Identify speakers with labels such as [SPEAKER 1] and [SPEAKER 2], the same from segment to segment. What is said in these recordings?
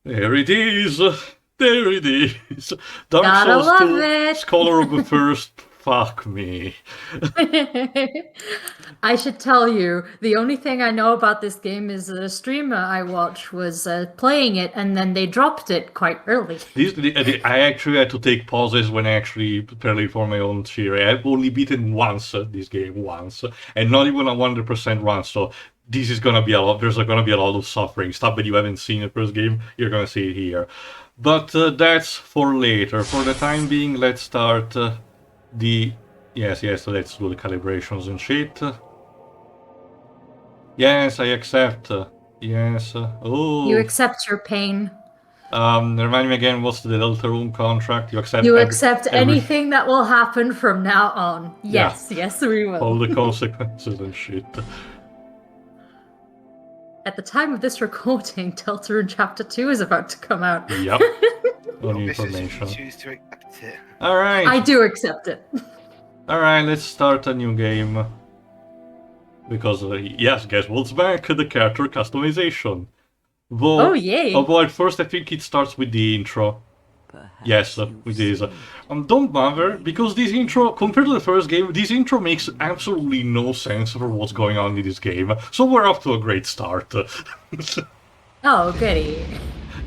[SPEAKER 1] There it is. There it is. Dark
[SPEAKER 2] Gotta
[SPEAKER 1] Souls
[SPEAKER 2] love
[SPEAKER 1] 2,
[SPEAKER 2] it.
[SPEAKER 1] Scholar of the First. Fuck me.
[SPEAKER 2] I should tell you, the only thing I know about this game is that a streamer I watched was playing it and then they dropped it quite early.
[SPEAKER 1] I actually had to take pauses when I actually prepared for my own theory. I've only beaten once this game once, and not even a 100% run. So this is gonna be a lot. There's gonna be a lot of suffering stuff that you haven't seen in the first game. You're gonna see it here, but that's for later. For the time being, let's start the. Yes. Let's do the calibrations and shit. Yes, I accept. Yes.
[SPEAKER 2] You
[SPEAKER 1] Oh.
[SPEAKER 2] accept your pain.
[SPEAKER 1] Remind me again, what's the Deltarune contract? You accept
[SPEAKER 2] You accept
[SPEAKER 1] every
[SPEAKER 2] anything that will happen from now on.
[SPEAKER 1] yeah,
[SPEAKER 2] Yes, we
[SPEAKER 1] all
[SPEAKER 2] will.
[SPEAKER 1] the consequences and shit.
[SPEAKER 2] At the time of this recording, Deltarune Chapter 2 is about to come out.
[SPEAKER 1] Yep, all
[SPEAKER 3] Well,
[SPEAKER 1] new
[SPEAKER 3] this is if you
[SPEAKER 1] information.
[SPEAKER 3] choose to accept it.
[SPEAKER 1] All right,
[SPEAKER 2] I do accept it.
[SPEAKER 1] all right. Let's start a new game because yes, guess what's back? The character customization.
[SPEAKER 2] Oh, yay.
[SPEAKER 1] Although at first I think it starts with the intro. Yes, it is. Don't bother, because this intro, compared to the first game, this intro makes absolutely no sense for what's going on in this game. So we're off to a great start.
[SPEAKER 2] Oh, goody.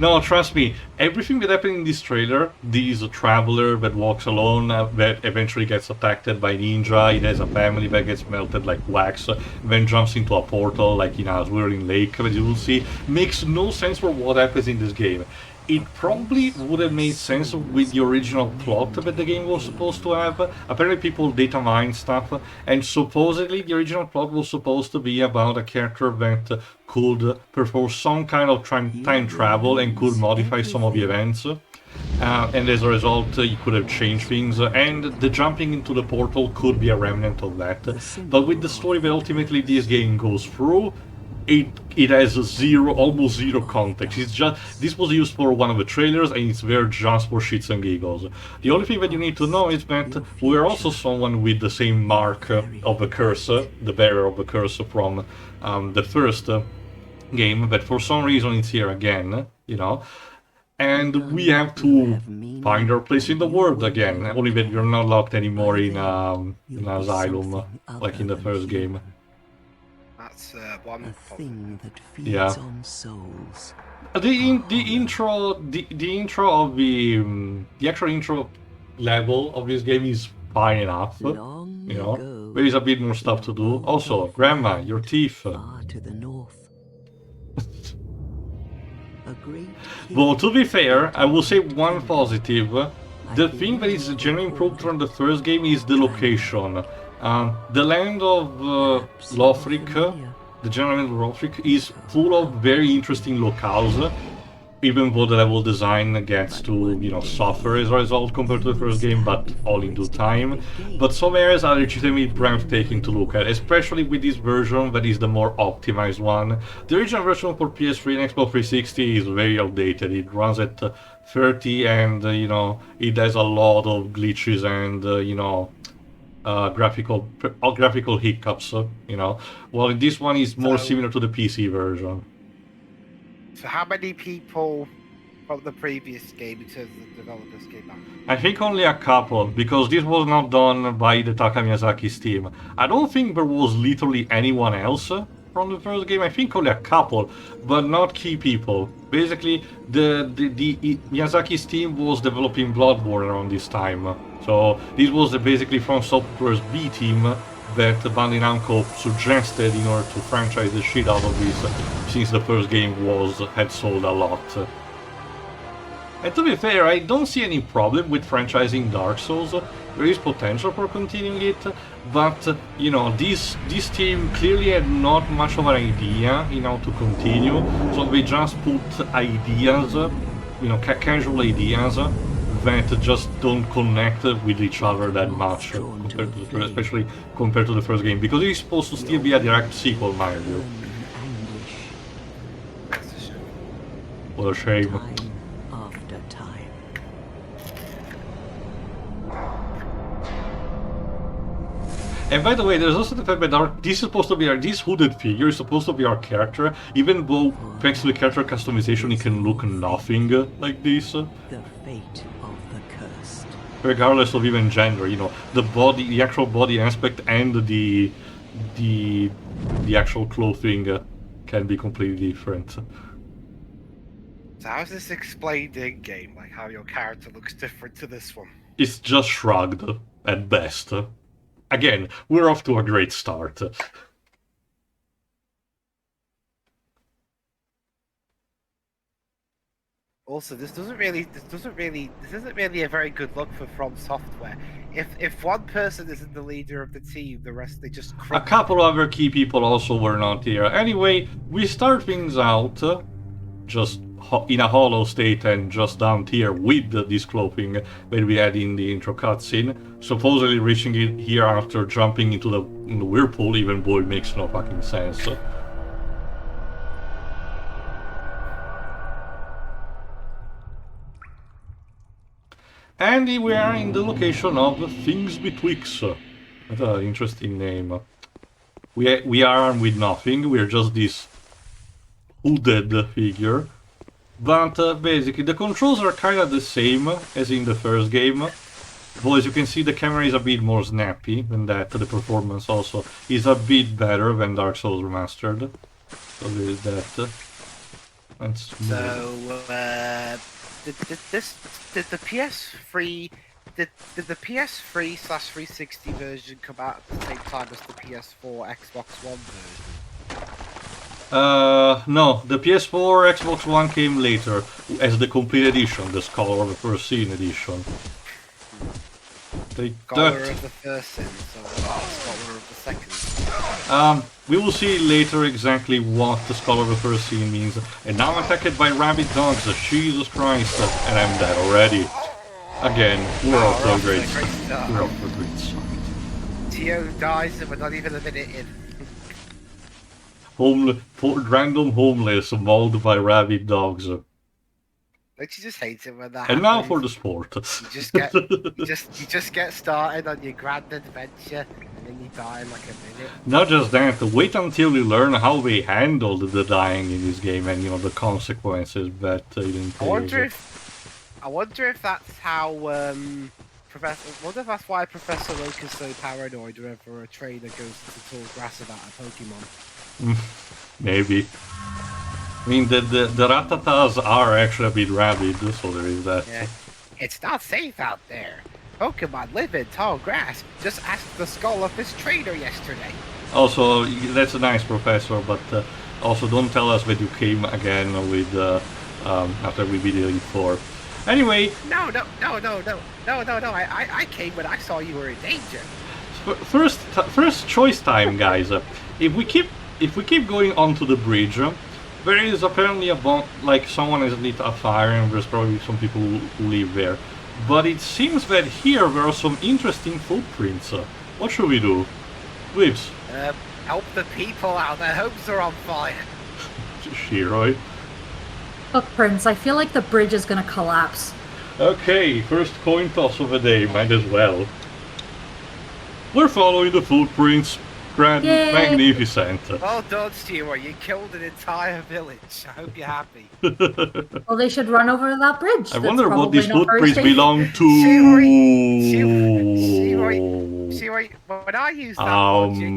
[SPEAKER 1] No, trust me, everything that happened in this trailer, this traveler that walks alone, that eventually gets attacked by ninja, it has a family that gets melted like wax, then jumps into a portal like in a swirling lake, as you will see, makes no sense for what happens in this game. It probably would have made sense with the original plot that the game was supposed to have. Apparently people data mine stuff, and supposedly the original plot was supposed to be about a character that could perform some kind of time travel and could modify some of the events. And as a result, you could have changed things, and the jumping into the portal could be a remnant of that. But with the story that ultimately this game goes through, it has almost zero context. It's just this was used for one of the trailers, and it's there just for shits and giggles. The only thing that you need to know is that we're also someone with the same mark of the curse, the bearer of the curse from the first game, but for some reason it's here again, you know. And we have to find our place in the world again. Only that we're not locked anymore in an asylum like in the first game.
[SPEAKER 3] That's one
[SPEAKER 4] thing that feeds
[SPEAKER 1] Yeah.
[SPEAKER 4] on souls.
[SPEAKER 1] The intro of the actual intro level of this game is fine enough.
[SPEAKER 4] Long
[SPEAKER 1] You know,
[SPEAKER 4] ago,
[SPEAKER 1] there is a bit more stuff to do. Also, Grandma, your teeth.
[SPEAKER 4] far to the north, a great
[SPEAKER 1] Well, to be fair, I will say one positive. The thing that is generally improved from the first game is the location. The land of Lothric, the general land of Lothric, is full of very interesting locales, even though the level design gets to, you know, suffer as a result compared to the first game, but all in due time. But some areas are legitimately breathtaking to look at, especially with this version that is the more optimized one. The original version for PS3 and Xbox 360 is very outdated. It runs at 30 and, you know, it has a lot of glitches and, you know, graphical hiccups, you know. Well, this one is more similar to the PC version.
[SPEAKER 3] So how many people from the previous game in terms of the developers came back?
[SPEAKER 1] I think only a couple, because this was not done by the Taka Miyazaki's team. I don't think there was literally anyone else from the first game. I think only a couple, but not key people. Basically, the Miyazaki's team was developing Bloodborne around this time. So this was basically From Software's B team that Bandai Namco suggested in order to franchise the shit out of this, since the first game had sold a lot. And to be fair, I don't see any problem with franchising Dark Souls. There is potential for continuing it, but you know, this team clearly had not much of an idea in how to continue, so they just put ideas, you know, casual ideas that just don't connect with each other that much, compared to especially compared to the first game, because it's supposed to still be a direct sequel, mind you.
[SPEAKER 3] That's a shame.
[SPEAKER 1] What a shame.
[SPEAKER 4] time after time.
[SPEAKER 1] And by the way, there's also the fact that this is supposed to be this hooded figure is supposed to be our character, even though thanks to the character customization it can look nothing like this.
[SPEAKER 4] The fate of the cursed.
[SPEAKER 1] Regardless of even gender, you know, the body, the actual body aspect and the actual clothing can be completely different.
[SPEAKER 3] So how's this explained in game? Like how your character looks different to this one?
[SPEAKER 1] It's just shrugged at best. Again, we're off to a great start.
[SPEAKER 3] Also, this isn't really a very good look for From Software. If one person isn't the leader of the team, the rest they just
[SPEAKER 1] A
[SPEAKER 3] crumble.
[SPEAKER 1] couple other key people also were not here. Anyway, we start things out just in a hollow state and just down here with this clothing that we had in the intro cutscene. Supposedly reaching it here after jumping into the whirlpool, even though it makes no fucking sense. And we are in the location of Things Betwixt. That's an interesting name. We are armed with nothing, we're just this hooded figure. But basically the controls are kind of the same as in the first game. Though as you can see the camera is a bit more snappy than that, the performance also is a bit better than Dark Souls Remastered. So there is that. Let's move.
[SPEAKER 3] Did the PS3 did the PS3/360 version come out at the same time as the PS4 Xbox One version?
[SPEAKER 1] No, the PS4 Xbox One came later as the complete edition, the Scholar of the First Sin edition.
[SPEAKER 3] Scholar of the First Sin, so Scholar of the Second.
[SPEAKER 1] We will see later exactly what the Scholar of the First Sin means. And now I'm attacked by rabid dogs, Jesus Christ, and I'm dead already. Again, we're off to a great start. We're off to a great start.
[SPEAKER 3] Tio dies and we're not even a minute in.
[SPEAKER 1] Random homeless mauled by rabid dogs.
[SPEAKER 3] Don't you just hate it when that
[SPEAKER 1] And
[SPEAKER 3] happens?
[SPEAKER 1] now for the sport.
[SPEAKER 3] You just get started on your grand adventure and then you die in like a minute.
[SPEAKER 1] Not just that, wait until you learn how they handled the dying in this game and, you know, the consequences that it entails.
[SPEAKER 3] I wonder if that's how that's why Professor Oak is so paranoid whenever a trainer goes into tall grass about a Pokemon.
[SPEAKER 1] Maybe. I mean, the Ratatas are actually a bit rabid, so there is that.
[SPEAKER 3] Yeah. It's not safe out there. Pokemon live in tall grass. Just ask the skull of this trainer yesterday.
[SPEAKER 1] Also, that's a nice professor, but also don't tell us that you came again with after we beat Elite Four. Anyway.
[SPEAKER 3] No. I came when I saw you were in danger.
[SPEAKER 1] First choice time, guys. If we keep going onto the bridge, there is apparently someone has lit a fire, and there's probably some people who live there. But it seems that here there are some interesting footprints. What should we do? Whips.
[SPEAKER 3] Help the people out. Their homes are on fire.
[SPEAKER 1] Shiroi.
[SPEAKER 2] Footprints. I feel like the bridge is gonna collapse.
[SPEAKER 1] Okay, first coin toss of the day. Might as well. We're following the footprints. Grand,
[SPEAKER 2] Yay.
[SPEAKER 1] magnificent.
[SPEAKER 3] Well done, Stewart. You killed an entire village. I hope you're happy.
[SPEAKER 2] Well, they should run over that bridge.
[SPEAKER 1] I
[SPEAKER 2] That's
[SPEAKER 1] wonder what
[SPEAKER 2] probably
[SPEAKER 1] these
[SPEAKER 2] not very
[SPEAKER 1] footprints
[SPEAKER 2] safe.
[SPEAKER 1] belong to.
[SPEAKER 3] Shiroi, when I use that logic,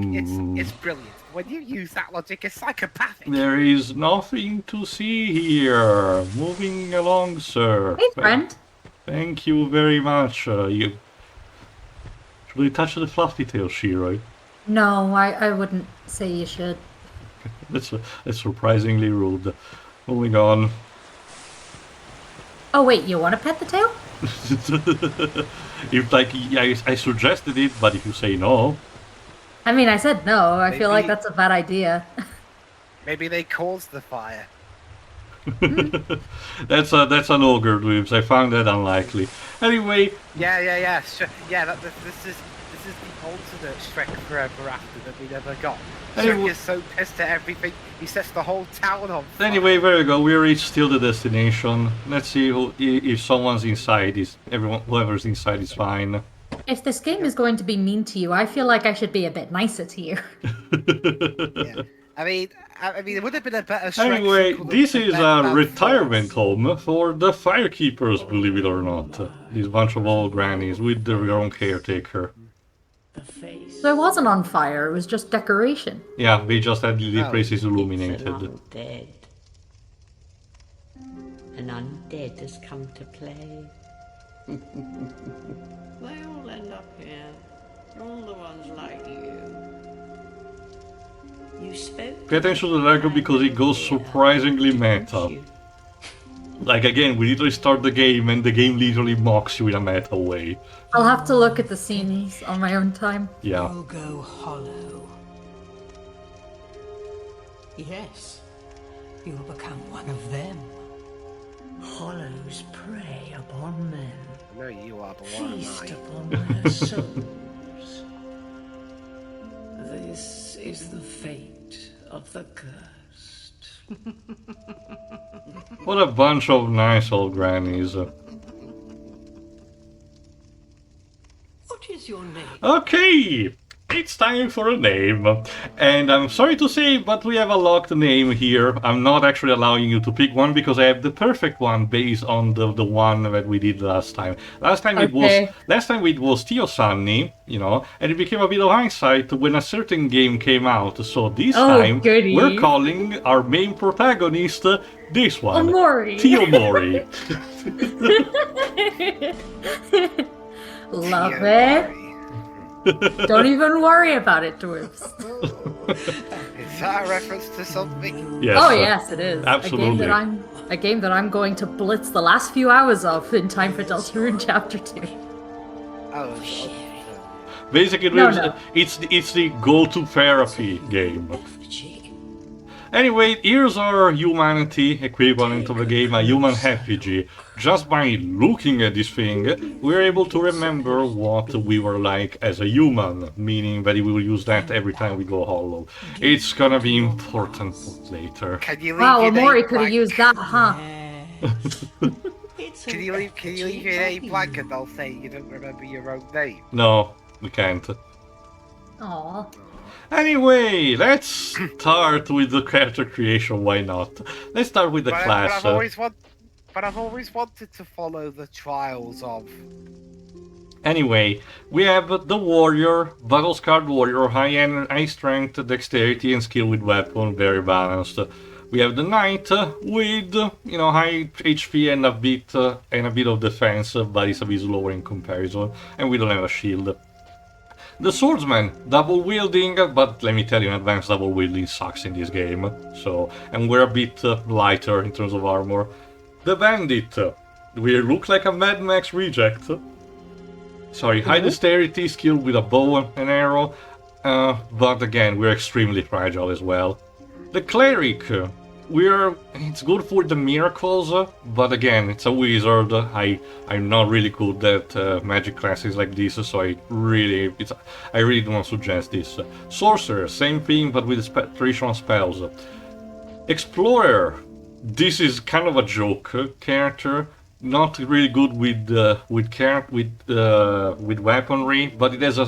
[SPEAKER 3] it's brilliant. When you use that logic, it's psychopathic.
[SPEAKER 1] There is nothing to see here. Moving along, sir.
[SPEAKER 2] Hey, friend.
[SPEAKER 1] Thank you very much. Should we touch the fluffy tail, Shiroi?
[SPEAKER 2] No, I wouldn't say you should.
[SPEAKER 1] That's surprisingly rude. Moving on.
[SPEAKER 2] Oh wait, you want to pet the tail?
[SPEAKER 1] If I suggested it, but if you say no.
[SPEAKER 2] I mean, I said no. I feel like
[SPEAKER 3] Maybe-
[SPEAKER 2] that's a bad idea.
[SPEAKER 3] Maybe they caused the fire.
[SPEAKER 1] That's an ogre, Dweebs. I found that unlikely. Anyway.
[SPEAKER 3] Yeah. Sure. Yeah, this is the alternate Shrek Forever After that we never got.
[SPEAKER 1] Anyway-
[SPEAKER 3] Shrek is so pissed at everything, he sets the whole town on fire.
[SPEAKER 1] Anyway, there we go. We reached still the destination. Let's see if someone's inside. Whoever's inside is fine.
[SPEAKER 2] If this game is going to be mean to you, I feel like I should be a bit nicer to you.
[SPEAKER 3] Yeah. I mean, it would have been a better strength
[SPEAKER 1] Anyway,
[SPEAKER 3] sequel
[SPEAKER 1] this
[SPEAKER 3] than
[SPEAKER 1] is
[SPEAKER 3] Bad
[SPEAKER 1] a retirement
[SPEAKER 3] Falls.
[SPEAKER 1] home for the firekeepers, believe it or not. This bunch of old grannies with their own caretaker.
[SPEAKER 4] The face.
[SPEAKER 2] So it wasn't on fire, it was just decoration.
[SPEAKER 1] Yeah, they just had the
[SPEAKER 3] Oh.
[SPEAKER 1] places
[SPEAKER 4] It's an
[SPEAKER 1] illuminated.
[SPEAKER 4] undead. An undead has come to play. They all end up here. All the ones like you. You spoke.
[SPEAKER 1] Pay attention to the Lego because it goes surprisingly meta. Like again, we literally start the game and the game literally mocks you in a meta way.
[SPEAKER 2] I'll have to look at the scenes on my own time.
[SPEAKER 1] Yeah.
[SPEAKER 4] Go hollow. Yes, you will become one of them. Hollows prey upon men.
[SPEAKER 3] I know you are, but why am
[SPEAKER 4] Feast
[SPEAKER 3] I?
[SPEAKER 4] upon their souls. This is the fate of the cursed.
[SPEAKER 1] What a bunch of nice old grannies.
[SPEAKER 4] What is your name?
[SPEAKER 1] Okay, it's time for a name. And I'm sorry to say, but we have a locked name here. I'm not actually allowing you to pick one because I have the perfect one based on the one that we did last time. Last time it was Tio Sunny, you know, and it became a bit of hindsight when a certain game came out. So this time
[SPEAKER 2] goody.
[SPEAKER 1] we're calling our main protagonist this one.
[SPEAKER 2] Mori.
[SPEAKER 1] Tio Mori.
[SPEAKER 2] Love
[SPEAKER 3] Tio
[SPEAKER 2] it.
[SPEAKER 3] Mori.
[SPEAKER 2] Don't even worry about it, dwarves.
[SPEAKER 3] Is that a reference to something?
[SPEAKER 1] Yes.
[SPEAKER 2] Oh yes, it is.
[SPEAKER 1] Absolutely.
[SPEAKER 2] A game that I'm going to blitz the last few hours of in time for Deltarune Chapter 2.
[SPEAKER 3] Oh, it's-
[SPEAKER 1] Basically,
[SPEAKER 2] No.
[SPEAKER 1] it's the go-to therapy game. Anyway, here's our humanity equivalent of the game, a human effigy. Just by looking at this thing, we're able to remember what we were like as a human, meaning that we will use that every time we go hollow. It's gonna be important later.
[SPEAKER 3] Can you leave
[SPEAKER 2] Wow,
[SPEAKER 3] your
[SPEAKER 2] Mori
[SPEAKER 3] name
[SPEAKER 2] could have
[SPEAKER 3] blank?
[SPEAKER 2] used that, huh?
[SPEAKER 4] It's
[SPEAKER 3] Can you leave your name blank and they'll say you don't remember your own name?
[SPEAKER 1] No, we can't.
[SPEAKER 2] Aw.
[SPEAKER 1] Anyway, let's start with the character creation, why not? Let's start with the
[SPEAKER 3] But
[SPEAKER 1] class.
[SPEAKER 3] I've always wanted to follow the trials of.
[SPEAKER 1] Anyway, we have the warrior, battle-scarred warrior, high strength, dexterity, and skill with weapon, very balanced. We have the knight with, you know, high HP and a bit of defense, but it's a bit lower in comparison, and we don't have a shield. The swordsman, double wielding, but let me tell you in advance, double wielding sucks in this game. So, and we're a bit lighter in terms of armor. The bandit, we look like a Mad Max reject. Sorry, high dexterity, skill with a bow and arrow, but again, we're extremely fragile as well. The cleric, it's good for the miracles, but again, it's a wizard. I'm not really good at magic classes like this, so I really don't suggest this. Sorcerer, same thing, but with traditional spells. Explorer, this is kind of a joke character. Not really good with weaponry, but it has a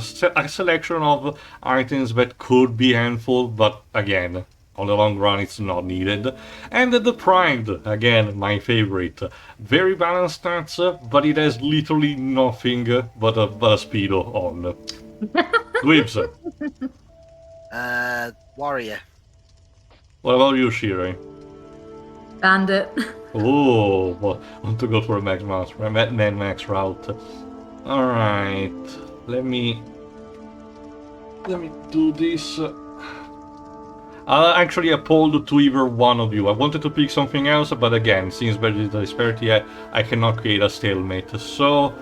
[SPEAKER 1] selection of items that could be handful, but again, on the long run it's not needed. And the Pride, again, my favorite. Very balanced stats, but it has literally nothing but a speedo on. Dweebs.
[SPEAKER 3] Warrior.
[SPEAKER 1] What about you, Shirei?
[SPEAKER 2] Bandit.
[SPEAKER 1] Oh, well, I want to go for a Max route. Alright, let me do this. I'll actually uphold to either one of you. I wanted to pick something else, but again, since there is a disparity, I cannot create a stalemate. So,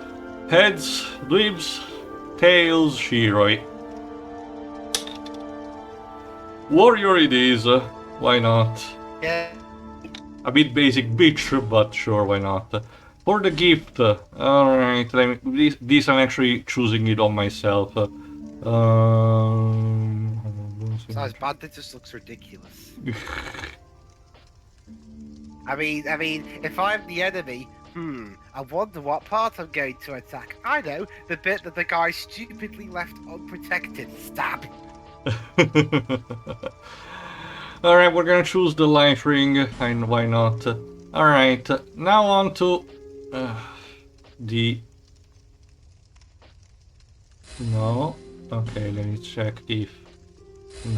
[SPEAKER 1] heads, dweebs, tails, Shiroi. Warrior it is, why not?
[SPEAKER 3] Yeah.
[SPEAKER 1] A bit basic bitch, but sure, why not? For the gift, alright, this I'm actually choosing it on myself.
[SPEAKER 3] Besides, bandit just looks ridiculous. I mean, if I'm the enemy, I wonder what part I'm going to attack. I know, the bit that the guy stupidly left unprotected. Stab.
[SPEAKER 1] Alright, we're gonna choose the life ring, and why not? Alright, now on to the... No. Okay, let me check if...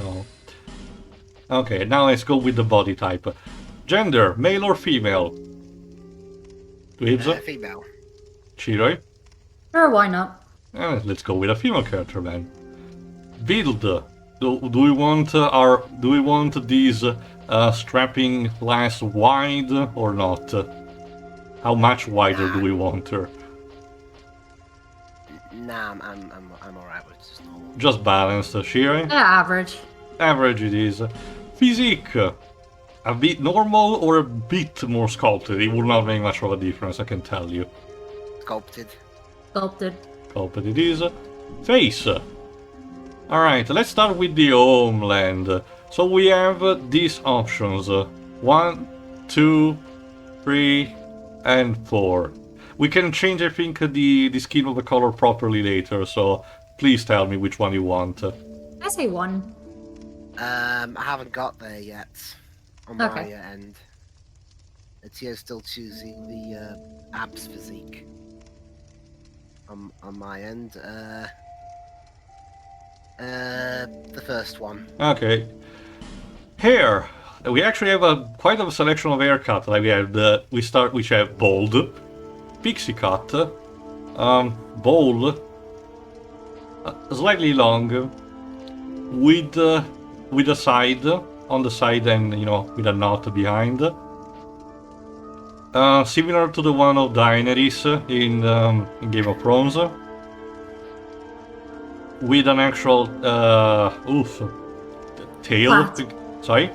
[SPEAKER 1] No. Okay, now let's go with the body type. Gender, male or female? Dweebs?
[SPEAKER 3] Female.
[SPEAKER 1] Chiroi?
[SPEAKER 2] Sure, why not?
[SPEAKER 1] Let's go with a female character then. Build. Do we want these strapping lass wide or not? How much wider do we want her?
[SPEAKER 3] Nah, I'm alright with just normal.
[SPEAKER 1] Just balanced, Shiri?
[SPEAKER 2] Yeah, average.
[SPEAKER 1] Average it is. Physique. A bit normal or a bit more sculpted? It will not make much of a difference, I can tell you.
[SPEAKER 3] Sculpted.
[SPEAKER 2] Sculpted.
[SPEAKER 1] Sculpted it is. Face. Alright, let's start with the homeland. So we have these options. 1, 2, 3, and 4. We can change, I think, the skin of the color properly later, so please tell me which one you want.
[SPEAKER 2] I say 1.
[SPEAKER 3] I haven't got there yet on my end. It's here still choosing the abs physique on my end. The first one.
[SPEAKER 1] Okay. Hair. We actually have quite a selection of haircut. Like we have we have bald, pixie cut, bowl, slightly long, with a side on the side and with a knot behind. Similar to the one of Daenerys in Game of Thrones. With an actual tail.
[SPEAKER 2] Plait.
[SPEAKER 1] Sorry?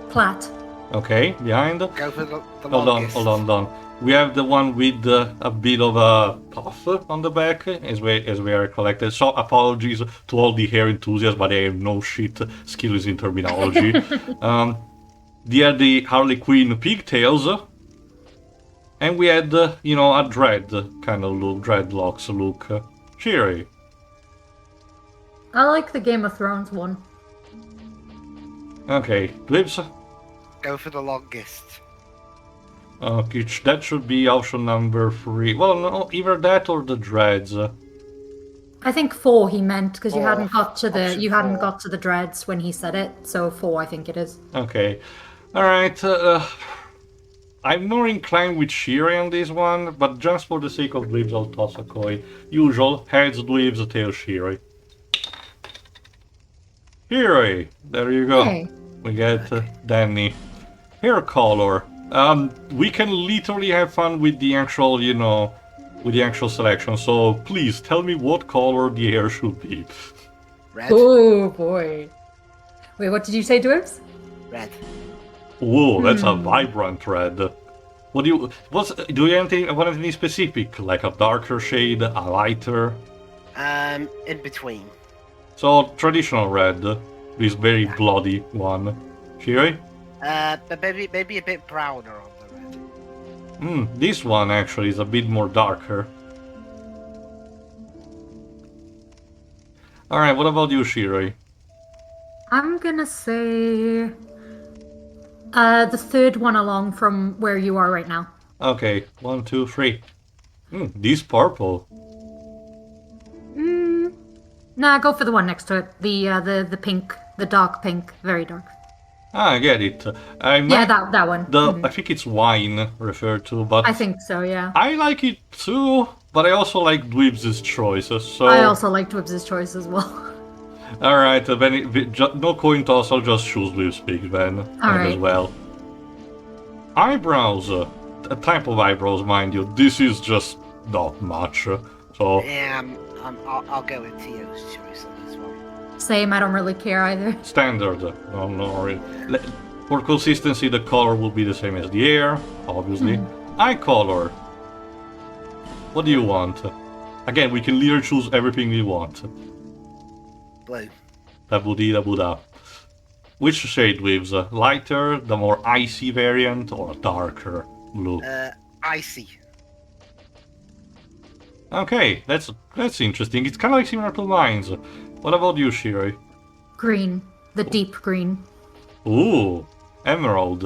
[SPEAKER 2] Plait.
[SPEAKER 1] Okay, behind.
[SPEAKER 3] Go for the
[SPEAKER 1] Hold on. We have the one with a bit of a puff on the back, as we are collected. So apologies to all the hair enthusiasts, but I have no shit skills in terminology. They are the Harley Quinn pigtails, and we had a dread kind of look, dreadlocks look. Cheery.
[SPEAKER 2] I like the Game of Thrones one.
[SPEAKER 1] Okay, Blips.
[SPEAKER 3] Go for the longest.
[SPEAKER 1] Okay, that should be option number 3. Well, no, either that or the dreads.
[SPEAKER 2] I think 4 he meant because you
[SPEAKER 3] 4.
[SPEAKER 2] hadn't got to the
[SPEAKER 3] Option
[SPEAKER 2] you hadn't
[SPEAKER 3] 4.
[SPEAKER 2] got to the dreads when he said it. So 4, I think it is.
[SPEAKER 1] Okay, all right. I'm more inclined with Shiri on this one, but just for the sake of Dweebs, I'll toss a coin. Usual heads Dweebs, tails Shiri. Shiri, there you go.
[SPEAKER 2] Hey.
[SPEAKER 1] We get Danny. Hair color. We can literally have fun with the actual, with the actual selection. So please tell me what color the hair should be.
[SPEAKER 3] Red.
[SPEAKER 2] Oh boy. Wait, what did you say, Dwarves?
[SPEAKER 3] Red.
[SPEAKER 1] Whoa, that's a vibrant red. Do you want anything specific, like a darker shade, a lighter?
[SPEAKER 3] In between.
[SPEAKER 1] So traditional red, this very bloody one. Shiri?
[SPEAKER 3] But maybe a bit browner on the red.
[SPEAKER 1] This one actually is a bit more darker. Alright, what about you, Shiri?
[SPEAKER 2] I'm gonna say the third one along from where you are right now.
[SPEAKER 1] Okay, 1, 2, 3. This purple.
[SPEAKER 2] Nah, go for the one next to it. The pink, the dark pink, very dark.
[SPEAKER 1] Ah, I get it.
[SPEAKER 2] Yeah, that one.
[SPEAKER 1] I think it's wine referred to, but
[SPEAKER 2] I think so, yeah.
[SPEAKER 1] I like it too, but I also like Dweebs' choices, so...
[SPEAKER 2] I also like Dweebs' choice as well.
[SPEAKER 1] Alright, then no coin toss, I'll just choose Dweebs' pick then, as well. Eyebrows. A type of eyebrows, mind you. This is just not much, so...
[SPEAKER 3] Yeah, I'll go with Tio's choice on this one.
[SPEAKER 2] Same, I don't really care either.
[SPEAKER 1] Standard. No, really. For consistency, the color will be the same as the hair, obviously. Eye color. What do you want? Again, we can literally choose everything we want.
[SPEAKER 3] Blue.
[SPEAKER 1] Da-bu-dee-da-bu-da. Which shade Weaves? Lighter, the more icy variant, or darker blue?
[SPEAKER 3] Icy.
[SPEAKER 1] Okay, that's interesting. It's kind of like similar to mine's. What about you, Shiroi?
[SPEAKER 2] Green. The deep green.
[SPEAKER 1] Ooh, emerald.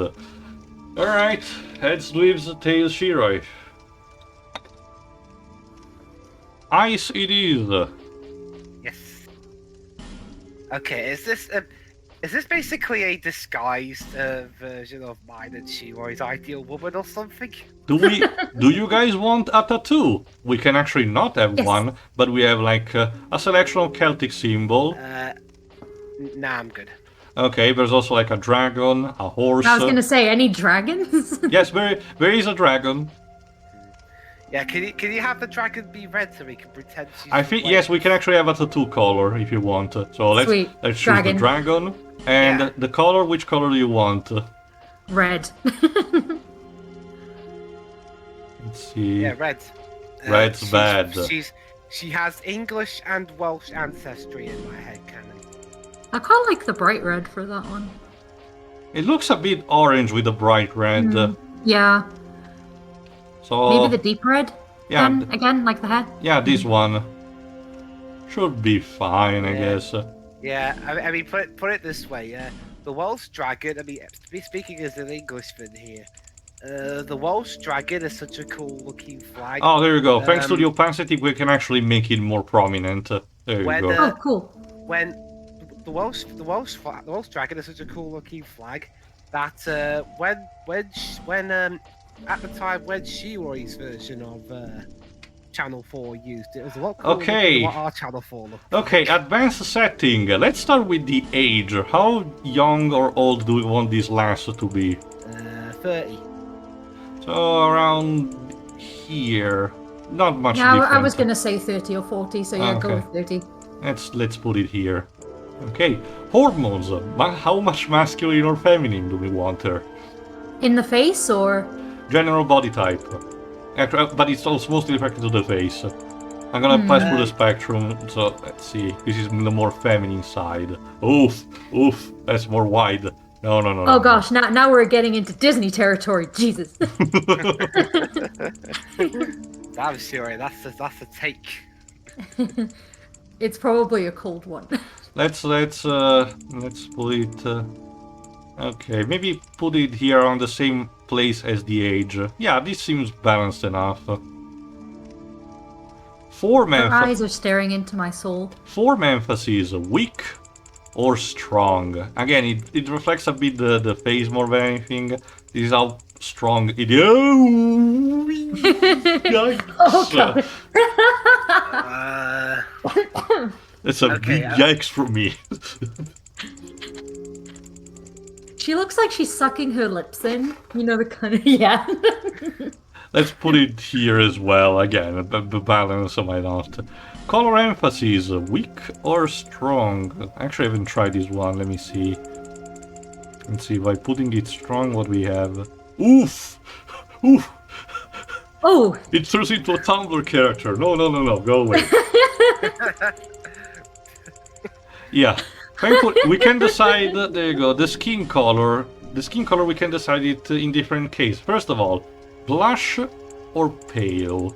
[SPEAKER 1] Alright, heads, dweebs, tails, Shiroi. Ice it is.
[SPEAKER 3] Yes. Okay, is this basically a disguised version of mine and Shiroi's ideal woman or something?
[SPEAKER 1] Do you guys want a tattoo? We can actually not have
[SPEAKER 2] Yes.
[SPEAKER 1] one, but we have like a selection of Celtic symbol.
[SPEAKER 3] Nah, I'm good.
[SPEAKER 1] Okay, there's also like a dragon, a horse.
[SPEAKER 2] I was gonna say, any dragons?
[SPEAKER 1] Yes, there is a dragon.
[SPEAKER 3] Yeah, can you have the dragon be red so we can pretend she's
[SPEAKER 1] I think yes, we can actually have a tattoo color if you want. So let's
[SPEAKER 2] Sweet.
[SPEAKER 1] choose
[SPEAKER 2] Dragon.
[SPEAKER 1] the dragon and
[SPEAKER 3] Yeah.
[SPEAKER 1] the color. Which color do you want?
[SPEAKER 2] Red.
[SPEAKER 1] Let's see.
[SPEAKER 3] Yeah, red.
[SPEAKER 1] Red's bad.
[SPEAKER 3] She has English and Welsh ancestry in my head canon.
[SPEAKER 2] I quite like the bright red for that one.
[SPEAKER 1] It looks a bit orange with a bright red.
[SPEAKER 2] Yeah.
[SPEAKER 1] So
[SPEAKER 2] Maybe the deep red?
[SPEAKER 1] yeah,
[SPEAKER 2] Then, again, like the hair?
[SPEAKER 1] yeah, this one should be fine, I guess.
[SPEAKER 3] Yeah, I mean, put it this way. The Welsh dragon. I mean, speaking as an Englishman here, the Welsh dragon is such a cool looking flag.
[SPEAKER 1] Oh, there you go. Thanks to the opacity, we can actually make it more prominent. There you
[SPEAKER 3] When,
[SPEAKER 1] go.
[SPEAKER 2] Oh, cool.
[SPEAKER 3] When the Welsh dragon is such a cool looking flag that when at the time when Shiroi's version of Channel 4 used it was a lot cooler
[SPEAKER 1] Okay.
[SPEAKER 3] than what our Channel 4 looked like.
[SPEAKER 1] Okay, advanced setting. Let's start with the age. How young or old do we want this lass to be?
[SPEAKER 3] 30.
[SPEAKER 1] So around here. Not much
[SPEAKER 2] Yeah,
[SPEAKER 1] different.
[SPEAKER 2] I was gonna say 30 or 40, so yeah, go
[SPEAKER 1] Okay.
[SPEAKER 2] with 30.
[SPEAKER 1] Let's put it here. Okay, hormones. How much masculine or feminine do we want her?
[SPEAKER 2] In the face, or?
[SPEAKER 1] General body type. But it's also mostly affected to the face. I'm gonna pass through the spectrum, so let's see. This is the more feminine side. Oof, that's more wide. No.
[SPEAKER 2] Oh gosh, now we're getting into Disney territory. Jesus.
[SPEAKER 3] I'm sure that's a take.
[SPEAKER 2] It's probably a cold one.
[SPEAKER 1] Let's put it. Okay, maybe put it here on the same place as the age. Yeah, this seems balanced enough. Form
[SPEAKER 2] Her
[SPEAKER 1] emphasis.
[SPEAKER 2] eyes are staring into my soul.
[SPEAKER 1] Form emphasis, weak or strong. Again, it reflects a bit the face more than anything. This is how strong it is. Oh, yikes.
[SPEAKER 2] Oh god.
[SPEAKER 1] That's a
[SPEAKER 3] Okay,
[SPEAKER 1] big yikes from me.
[SPEAKER 2] She looks like she's sucking her lips in. You know the kind of yeah.
[SPEAKER 1] Let's put it here as well. Again, the balance might not. Color emphasis, weak or strong? Actually, I haven't tried this one. Let me see. Let's see, by putting it strong, what we have. Oof! Oof!
[SPEAKER 2] Oh,
[SPEAKER 1] It turns into a Tumblr character. No, go away. Yeah. Thankfully, we can decide, there you go, the skin color. The skin color, we can decide it in different cases. First of all, blush or pale?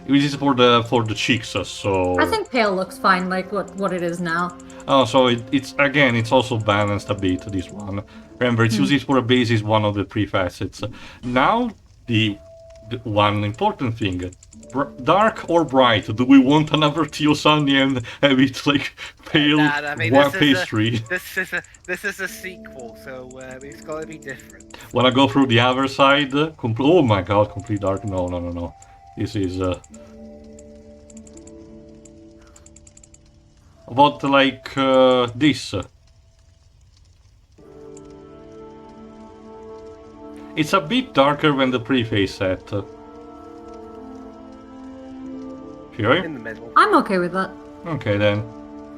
[SPEAKER 1] This is for the cheeks, so...
[SPEAKER 2] I think pale looks fine, like what it is now.
[SPEAKER 1] Oh, so it's again, it's also balanced a bit, this one. Remember, it's used for a basis, one of the prefacets. Now, the one important thing. Dark or bright? Do we want another Teosani and have it like pale white pastry?
[SPEAKER 3] This is a sequel, so it's got to be different.
[SPEAKER 1] Wanna go through the other side? Oh my god, complete dark. No. This is... About like this. It's a bit darker than the preface set. Sure?
[SPEAKER 3] In the middle.
[SPEAKER 2] I'm okay with that.
[SPEAKER 1] Okay then.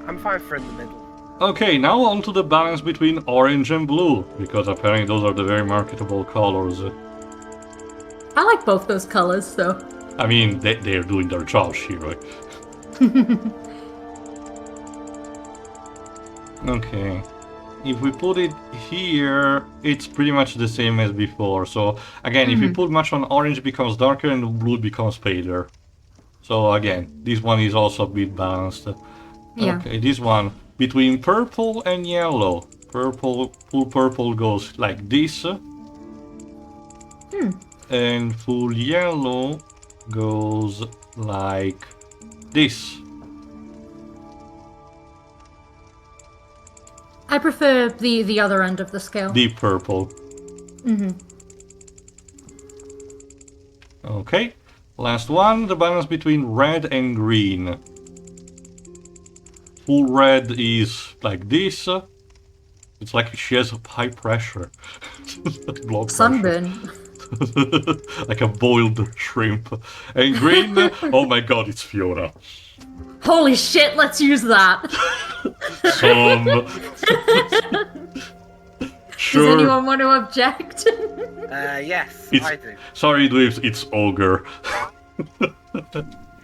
[SPEAKER 3] I'm fine for in the middle.
[SPEAKER 1] Okay, now on to the balance between orange and blue, because apparently those are the very marketable colors.
[SPEAKER 2] I like both those colors, so.
[SPEAKER 1] I mean, they're doing their job, Shiro. Okay. If we put it here, it's pretty much the same as before. So, again, if you put much on orange, it becomes darker, and blue becomes paler. So again, this one is also a bit balanced.
[SPEAKER 2] Yeah.
[SPEAKER 1] Okay, this one between purple and yellow. Full purple goes like this. And full yellow goes like this.
[SPEAKER 2] I prefer the other end of the scale.
[SPEAKER 1] Deep purple. Okay, last one, the balance between red and green. Full red is like this. It's like she has a high pressure. Blood
[SPEAKER 2] Sunburn.
[SPEAKER 1] pressure. Like a boiled shrimp. And green, oh my god, it's Fiona.
[SPEAKER 2] Holy shit, let's use that.
[SPEAKER 1] Sure.
[SPEAKER 2] Does anyone want to object?
[SPEAKER 3] Yes,
[SPEAKER 1] It's,
[SPEAKER 3] I do.
[SPEAKER 1] sorry, Dweebs, it's ogre.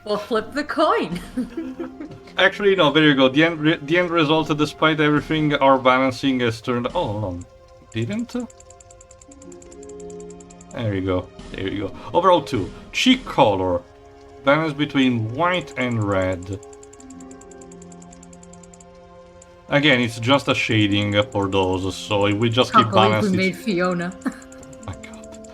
[SPEAKER 2] Or flip the coin.
[SPEAKER 1] Actually, no, there you go. The end result, despite everything, our balancing has turned... Oh, no. Didn't? There you go. There you go. Overall 2. Cheek color. Balance between white and red. Again, it's just a shading for those, so if we just keep
[SPEAKER 2] Can't believe we
[SPEAKER 1] balancing...
[SPEAKER 2] made Fiona.
[SPEAKER 1] My god.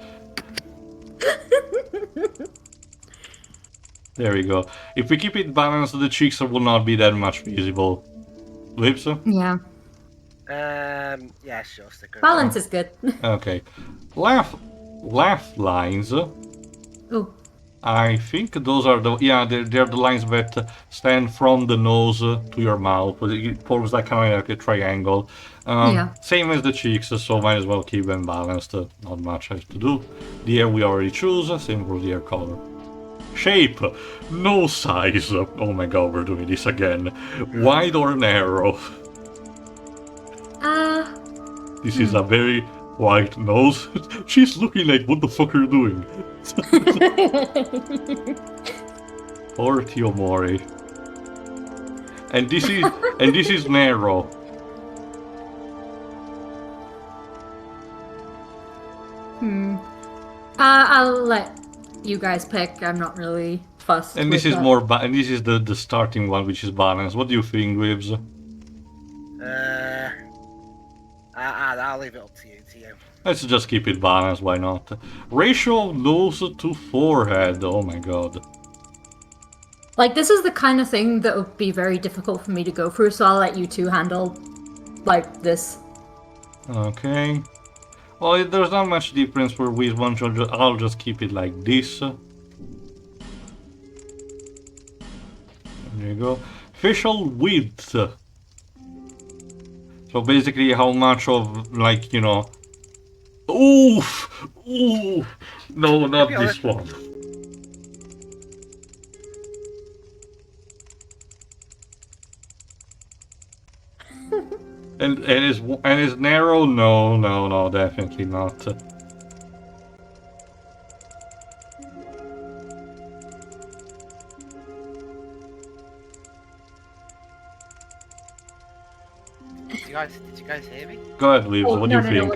[SPEAKER 1] There we go. If we keep it balanced, the cheeks will not be that much visible. Lips?
[SPEAKER 2] Yeah.
[SPEAKER 3] Yeah, sure, stick with
[SPEAKER 2] Balance is good.
[SPEAKER 1] Okay. Laugh lines.
[SPEAKER 2] Ooh.
[SPEAKER 1] I think those are the... Yeah, they're the lines that stand from the nose to your mouth. It forms like kind of like a triangle.
[SPEAKER 2] Yeah.
[SPEAKER 1] Same as the cheeks, so might as well keep them balanced. Not much has to do. The hair we already choose. Same for the hair color. Shape. No size. Oh my god, we're doing this again. Wide or narrow? This is a very wide nose. She's looking like, what the fuck are you doing? Poor Tiyomori. And this is narrow.
[SPEAKER 2] I'll let you guys pick. I'm not really fussed.
[SPEAKER 1] And this
[SPEAKER 2] with
[SPEAKER 1] is
[SPEAKER 2] that.
[SPEAKER 1] more and this is the starting one, which is balanced. What do you think, Wibbs?
[SPEAKER 3] I'll leave it up to you,
[SPEAKER 1] Let's just keep it balanced, why not? Ratio of nose to forehead, oh my god.
[SPEAKER 2] Like, this is the kind of thing that would be very difficult for me to go through, so I'll let you two handle, like, this.
[SPEAKER 1] Okay. Well, there's not much difference for which one, I'll just keep it like this. There you go. Facial width. So basically how much of, like, you know... Oof! Ooh! No, not this one. And is narrow? No, definitely not.
[SPEAKER 3] Did you guys hear me?
[SPEAKER 1] Go ahead, Leaves. What do you think?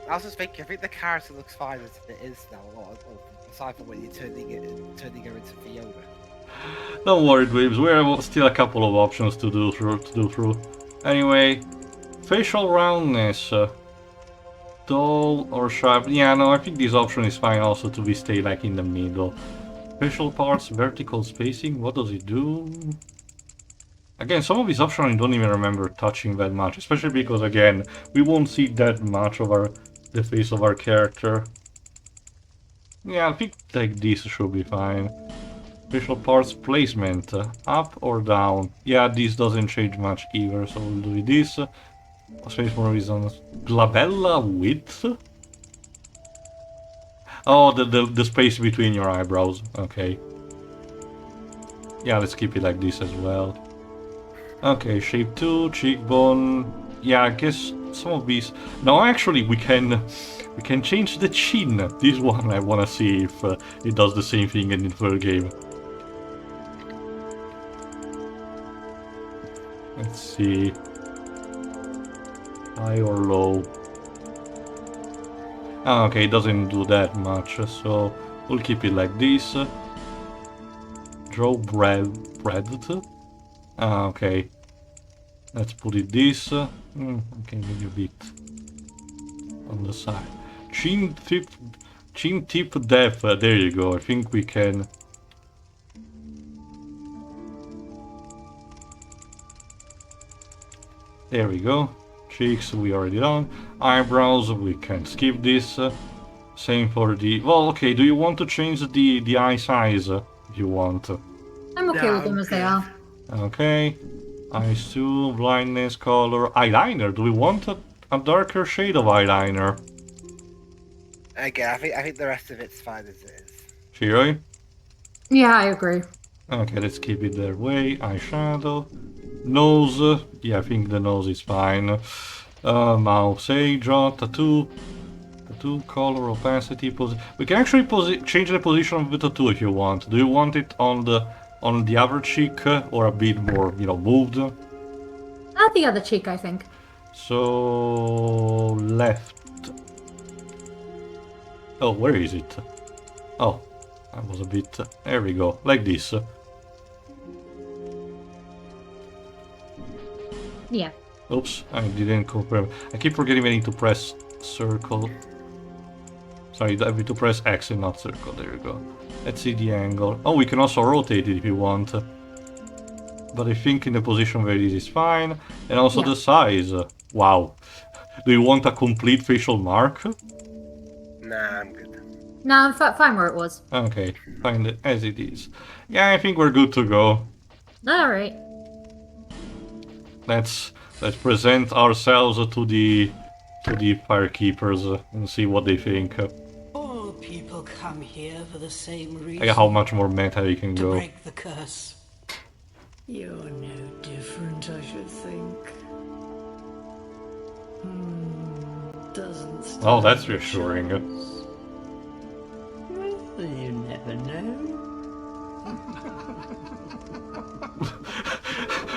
[SPEAKER 3] I was just thinking, I think the character looks fine as it is now, aside from when you're turning her into Fiona.
[SPEAKER 1] Don't worry, Dweebs, we have still a couple of options to do through. Anyway, facial roundness. Dull or sharp. Yeah, no, I think this option is fine also to be stay like in the middle. Facial parts, vertical spacing, what does it do? Again, some of these options I don't even remember touching that much, especially because, again, we won't see that much of the face of our character. Yeah, I think like this should be fine. Facial parts placement, up or down. Yeah, this doesn't change much either, so we'll do this. Space for reasons. Glabella width? Oh, the space between your eyebrows. Okay. Yeah, let's keep it like this as well. Okay, shape 2, cheekbone. Yeah, I guess some of these... No, actually, we can change the chin. This one I wanna see if it does the same thing in the third game. Let's see. High or low. Okay, it doesn't do that much, so we'll keep it like this. Draw bread. Ah, okay. Let's put it this. Okay, maybe a bit on the side. Chin tip depth. There you go. I think we can. There we go. Cheeks we already done. Eyebrows we can skip this. Same for the. Well, okay. Do you want to change the eye size? If you want.
[SPEAKER 2] I'm okay with them as they are.
[SPEAKER 1] Okay. Eyes 2, blindness, color, eyeliner. Do we want a darker shade of eyeliner?
[SPEAKER 3] Again, I think the rest of it's fine as it is.
[SPEAKER 1] Shiroi?
[SPEAKER 2] Yeah, I agree.
[SPEAKER 1] Okay, let's keep it their way. Eyeshadow. Nose. Yeah, I think the nose is fine. Mouth, say, jaw, tattoo. Tattoo, color, opacity, we can actually change the position of the tattoo if you want. Do you want it on the other cheek or a bit more, moved?
[SPEAKER 2] The other cheek, I think.
[SPEAKER 1] So left. Oh, where is it? Oh, I was a bit. There we go, like this.
[SPEAKER 2] Yeah.
[SPEAKER 1] Oops, I didn't confirm. I keep forgetting I need to press circle. Sorry, I need to press X and not circle. There you go. Let's see the angle. Oh, we can also rotate it if you want. But I think in the position where it is fine. And also the size. Wow. Do you want a complete facial mark?
[SPEAKER 3] Nah, I'm good.
[SPEAKER 2] No, I'm fine where it was.
[SPEAKER 1] Okay, find it as it is. Yeah, I think we're good to go.
[SPEAKER 2] Alright.
[SPEAKER 1] Let's present ourselves to the firekeepers and see what they think.
[SPEAKER 4] All people come here for the same reason.
[SPEAKER 1] Like how much more meta you can
[SPEAKER 4] to
[SPEAKER 1] go.
[SPEAKER 4] break the curse. You're no different, I should think. Doesn't stand
[SPEAKER 1] Oh, that's reassuring.
[SPEAKER 4] Well, you never know.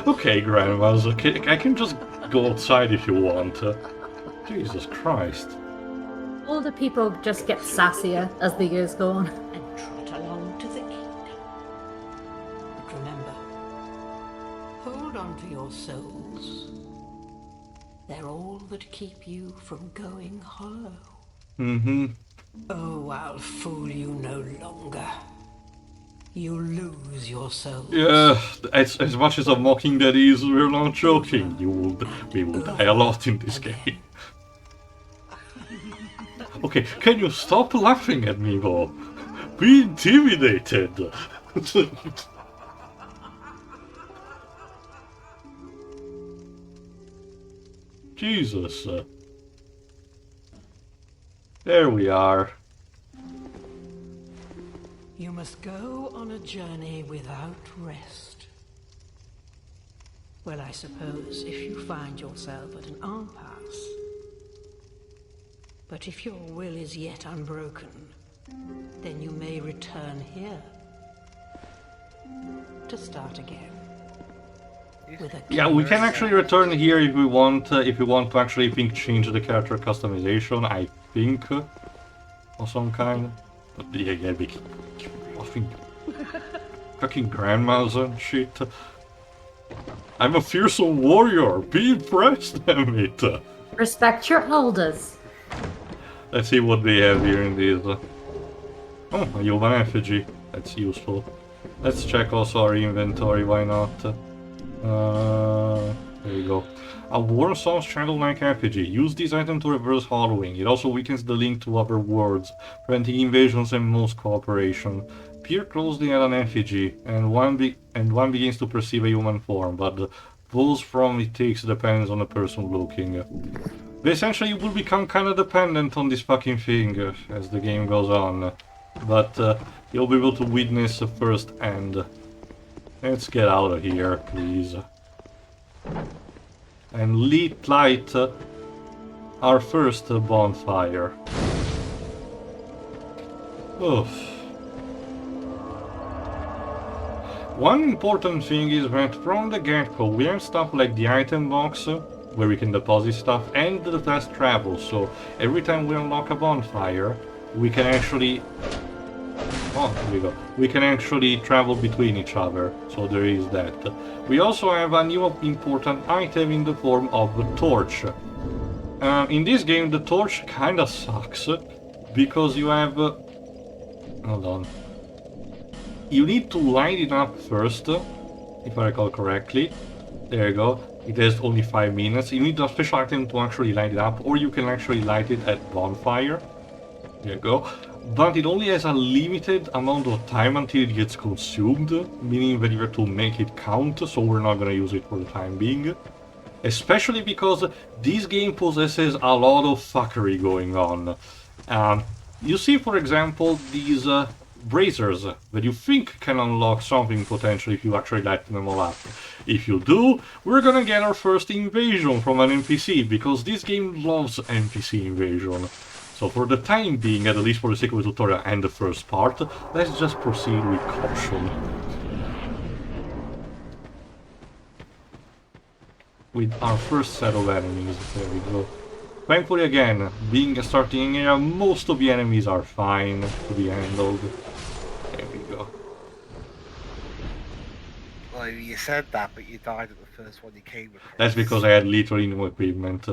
[SPEAKER 1] Okay, grandmas, okay, I can just go outside if you want. Jesus Christ.
[SPEAKER 2] Older people just get sassier as the years go on.
[SPEAKER 4] And trot along to the kingdom. But remember, hold on to your souls. They're all that keep you from going hollow.
[SPEAKER 1] Mm-hmm.
[SPEAKER 4] Oh, I'll fool you no longer. You'll lose your soul.
[SPEAKER 1] Yeah, as much as a mocking that is, we're not joking. We will die a lot in this game. Okay, can you stop laughing at me, though? Be intimidated. Jesus. There we are.
[SPEAKER 4] You must go on a journey without rest. Well, I suppose if you find yourself at an impasse. But if your will is yet unbroken, then you may return here. To start again.
[SPEAKER 1] Yeah, we can actually return here if we want to actually change the character customization, I think. Of some kind. But yeah, we keep laughing. Fucking grandmas and shit. I'm a fearsome warrior. Be impressed, damn it.
[SPEAKER 2] Respect your elders.
[SPEAKER 1] Let's see what we have here in these. Oh, a human effigy. That's useful. Let's check also our inventory, why not? There you go. A Warm Souls Drangleic effigy. Use this item to reverse hollowing. It also weakens the link to other worlds, preventing invasions and most cooperation. Peer closely at an effigy, and one begins to perceive a human form, but the pulse from it takes depends on the person looking. They essentially will become kind of dependent on this fucking thing as the game goes on, but you'll be able to witness first hand. Let's get out of here, please. And light our first bonfire. Oof. One important thing is that from the get-go we have stuff like the item box, where we can deposit stuff, and the fast travel, so every time we unlock a bonfire, we can actually Oh, here we go. We can actually travel between each other, so there is that. We also have a new important item in the form of a torch. In this game, the torch kinda sucks, because you have... hold on. You need to light it up first, if I recall correctly. There you go. It has only 5 minutes. You need a special item to actually light it up, or you can actually light it at bonfire. There you go. But it only has a limited amount of time until it gets consumed, meaning that you have to make it count, so we're not gonna use it for the time being. Especially because this game possesses a lot of fuckery going on. You see, for example, these bracers that you think can unlock something potentially if you actually light them all up. If you do, we're gonna get our first invasion from an NPC, because this game loves NPC invasion. So for the time being, at least for the sake of the tutorial and the first part, let's just proceed with caution. With our first set of enemies, there we go. Thankfully again, being a starting area, most of the enemies are fine to be handled. There we go.
[SPEAKER 3] Well, you said that, but you died at the first one you came across.
[SPEAKER 1] That's because I had literally no equipment.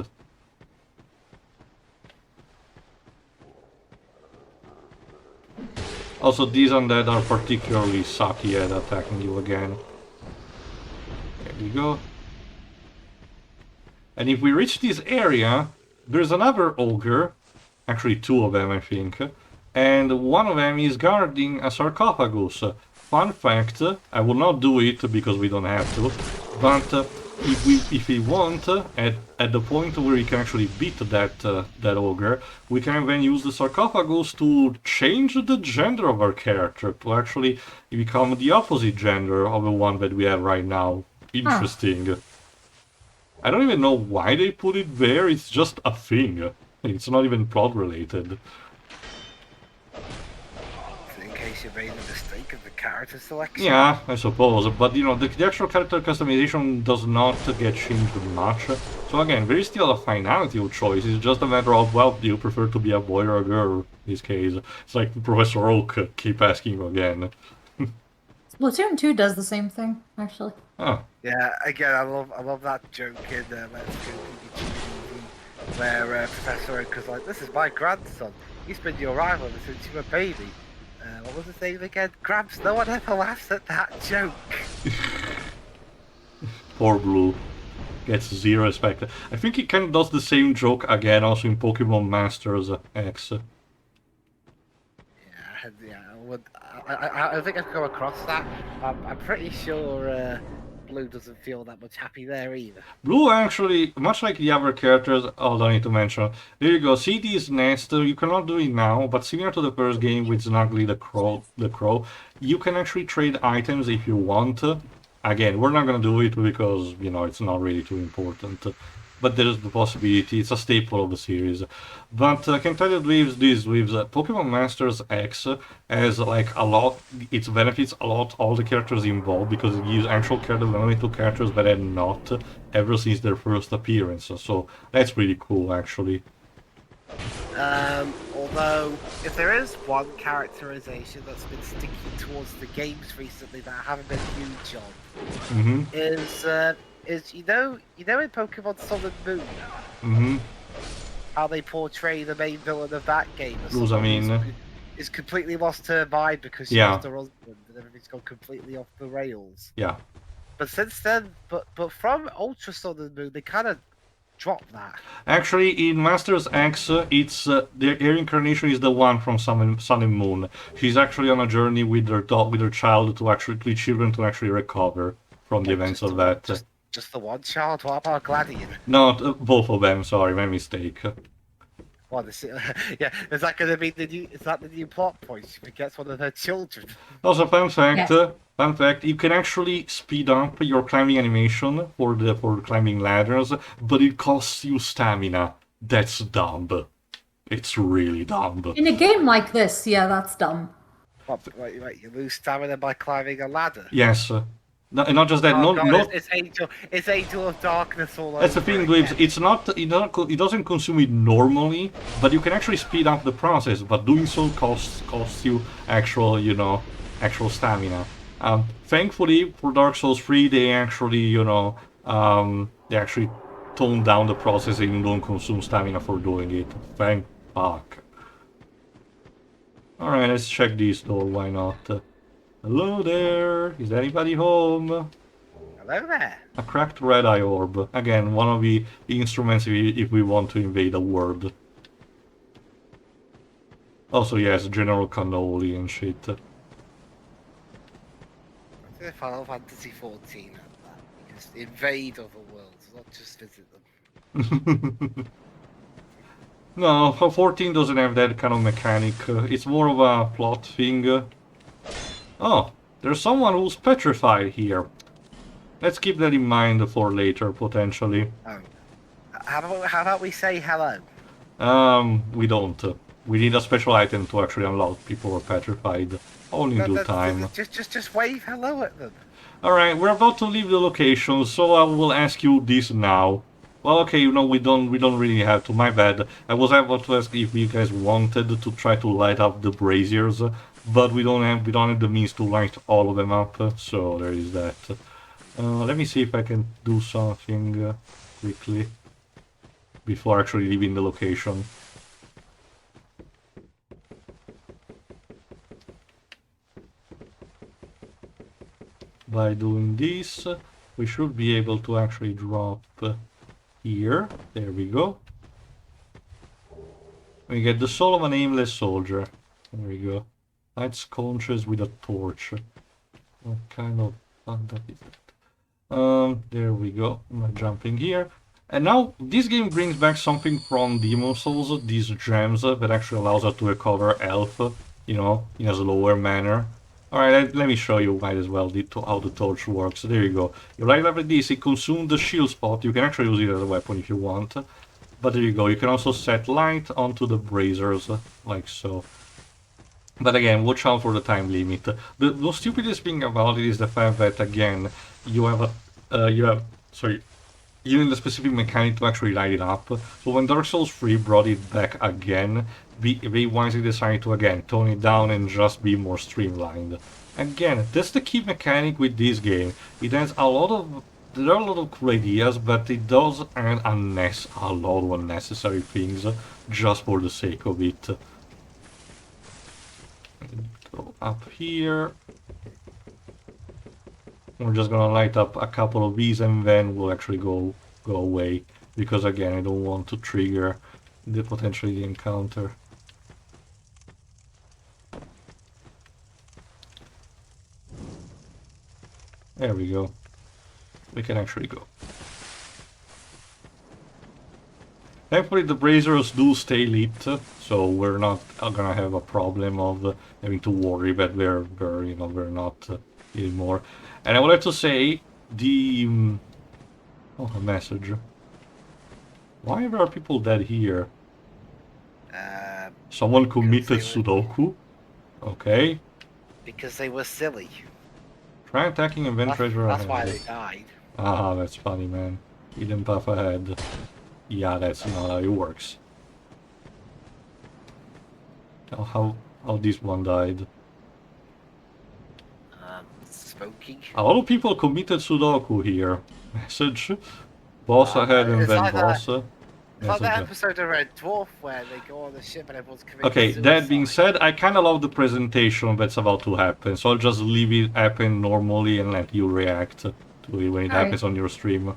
[SPEAKER 1] Also, these undead are particularly sucky at attacking you again. There we go. And if we reach this area, there's another ogre, actually 2 of them I think, and one of them is guarding a sarcophagus. Fun fact, I will not do it because we don't have to, but if we want, at the point where we can actually beat that ogre, we can then use the sarcophagus to change the gender of our character, to actually become the opposite gender of the one that we have right now. Interesting. Huh. I don't even know why they put it there, it's just a thing. It's not even plot related.
[SPEAKER 3] In case you made a mistake of the character selection?
[SPEAKER 1] Yeah, I suppose, but you know, the actual character customization does not get changed much. So again, there is still a finality of choice, it's just a matter of, well, do you prefer to be a boy or a girl in this case? It's like Professor Oak keep asking you again.
[SPEAKER 2] Splatoon 2 does the same thing, actually.
[SPEAKER 1] Oh.
[SPEAKER 3] Yeah, again, I love that joke in Let's Go PvP, where Professor Oak was like, "This is my grandson. He's been your rival since you were a baby." What was his name again? Gramps. No one ever laughs at that joke.
[SPEAKER 1] Poor Blue. Gets 0 respect. I think he kind of does the same joke again also in Pokemon Masters X.
[SPEAKER 3] Yeah, I think I've come across that. I'm pretty sure Blue doesn't feel that much happy there either.
[SPEAKER 1] Blue actually, much like the other characters, I need to mention. There you go, see this nest, you cannot do it now, but similar to the first game with Snuggly the crow, you can actually trade items if you want. Again, we're not gonna do it because, you know, it's not really too important. But there's the possibility, it's a staple of the series. But I can tell you with Pokemon Masters X has like a lot, it benefits a lot all the characters involved because it gives actual character development to characters that had not ever since their first appearance. So that's pretty cool actually.
[SPEAKER 3] Although, if there is one characterization that's been sticking towards the games recently that I haven't been huge on, is you know in Pokemon Sun and Moon, how they portray the main villain of that game as is completely lost her mind because she lost her husband and everything's gone completely off the rails.
[SPEAKER 1] Yeah.
[SPEAKER 3] But since then, but from Ultra Sun and Moon, they kind of dropped that.
[SPEAKER 1] Actually, in Masters X, it's her incarnation is the one from Sun and Moon. She's actually on a journey with her child to actually children to actually recover from the events of that.
[SPEAKER 3] Just the one child? What about Gladian?
[SPEAKER 1] No, both of them. Sorry, my mistake.
[SPEAKER 3] What is it? Yeah, is that going to be the new? Is that the new plot point? She forgets one of her children.
[SPEAKER 1] Also, fun fact: you can actually speed up your climbing animation for climbing ladders, but it costs you stamina. That's dumb. It's really dumb.
[SPEAKER 2] In a game like this, yeah, that's dumb.
[SPEAKER 3] What, wait, you lose stamina by climbing a ladder?
[SPEAKER 1] Yes. No, and not just that.
[SPEAKER 3] Oh
[SPEAKER 1] No,
[SPEAKER 3] god,
[SPEAKER 1] no.
[SPEAKER 3] it's Angel of Darkness all over.
[SPEAKER 1] That's the thing, Glibs. It's not. It doesn't consume it normally, but you can actually speed up the process. But doing so costs you actual, actual stamina. Thankfully, for Dark Souls 3, they actually, they actually tone down the process and you don't consume stamina for doing it. Thank fuck. Alright, let's check this door, why not? Hello there, is anybody home?
[SPEAKER 3] Hello there.
[SPEAKER 1] A cracked red eye orb. Again, one of the instruments if we want to invade a world. Also, yes, General Cannoli and shit.
[SPEAKER 3] I think Final Fantasy 14 had that. Because invade other worlds, not just visit them.
[SPEAKER 1] No, 14 doesn't have that kind of mechanic. It's more of a plot thing. Oh, there's someone who's petrified here. Let's keep that in mind for later, potentially.
[SPEAKER 3] Oh. How about we say hello?
[SPEAKER 1] We don't. We need a special item to actually unlock people who are petrified. Only in due time.
[SPEAKER 3] Just wave hello at them.
[SPEAKER 1] Alright, we're about to leave the location, so I will ask you this now. Well, okay, we don't really have to, my bad. I was about to ask if you guys wanted to try to light up the braziers, but we don't have the means to light all of them up, so there is that. Let me see if I can do something quickly before actually leaving the location. By doing this, we should be able to actually drop here. There we go. We get the soul of an aimless soldier. There we go. Lights conscious with a torch. What kind of that is that? There we go. I'm jumping here. And now this game brings back something from Demon Souls, these gems that actually allows us to recover health, in a slower manner. Alright, let me show you, might as well, how the torch works. There you go. You right like this, it consumes the shield spot. You can actually use it as a weapon if you want. But there you go, you can also set light onto the braziers, like so. But again, watch out for the time limit. The stupidest thing about it is the fact that, again, you need a specific mechanic to actually light it up. So when Dark Souls 3 brought it back again, they wisely decided to again tone it down and just be more streamlined. Again, that's the key mechanic with this game. It has there are a lot of cool ideas, but it does add a lot of unnecessary things just for the sake of it. Go up here. We're just gonna light up a couple of these and then we'll actually go away, because again I don't want to trigger potentially the encounter. There we go. We can actually go. Thankfully the braziers do stay lit, so we're not gonna have a problem of having to worry that we're not anymore. And I would like to say the a message. Why are people dead here? Someone committed Sudoku. Okay.
[SPEAKER 3] Because they were silly.
[SPEAKER 1] Try attacking and then treasure ahead.
[SPEAKER 3] That's why they died.
[SPEAKER 1] Ah, that's funny, man. Hidden path ahead. Yeah, that's not how it works. How this one died?
[SPEAKER 3] Smoking.
[SPEAKER 1] A lot of people committed Sudoku here. Message. Boss ahead and then boss.
[SPEAKER 3] It's like that episode of Red Dwarf where they go on the ship and everyone's committing
[SPEAKER 1] Okay,
[SPEAKER 3] suicide.
[SPEAKER 1] that being said, I kind of love the presentation that's about to happen, so I'll just leave it happen normally and let you react to it when it happens on your stream.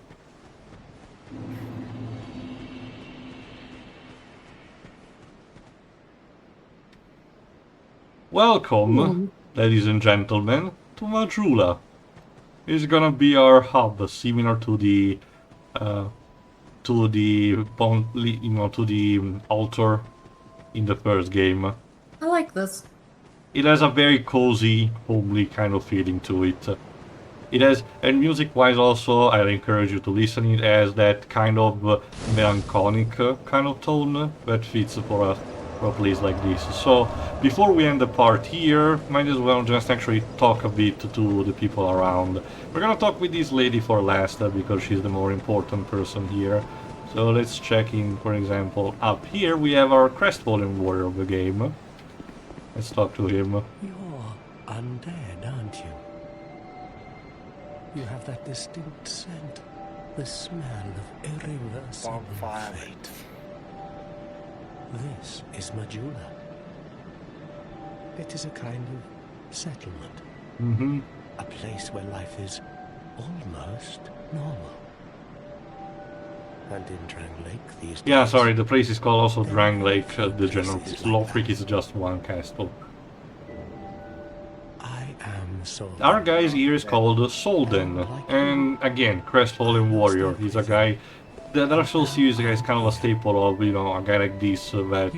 [SPEAKER 1] Welcome, ladies and gentlemen, to Majula. It's gonna be our hub, similar to the altar in the first game.
[SPEAKER 2] I like this.
[SPEAKER 1] It has a very cozy, homely kind of feeling to it. It has, and music-wise also, I encourage you to listen. It has that kind of melancholic kind of tone that fits for for a place like this. So before we end the part here, might as well just actually talk a bit to the people around. We're gonna talk with this lady for last because she's the more important person here. So let's check in, for example, up here we have our crestfallen warrior of the game. Let's talk to him.
[SPEAKER 5] You're undead, aren't you? You have that distinct scent, the smell of irreversible
[SPEAKER 3] Bonfire.
[SPEAKER 5] fate. This is Majula. It is a kind of settlement.
[SPEAKER 1] Mm-hmm.
[SPEAKER 5] A place where life is almost normal. And in Drangleic, these
[SPEAKER 1] Yeah,
[SPEAKER 5] days,
[SPEAKER 1] sorry, the place is called also Drangleic, the general. Lothric is just one castle.
[SPEAKER 5] I am so.
[SPEAKER 1] Our guy's here is called Solden, and again, crestfallen warrior. He's a guy. The Dark Souls series is kind of a staple of, you know, a guy like this that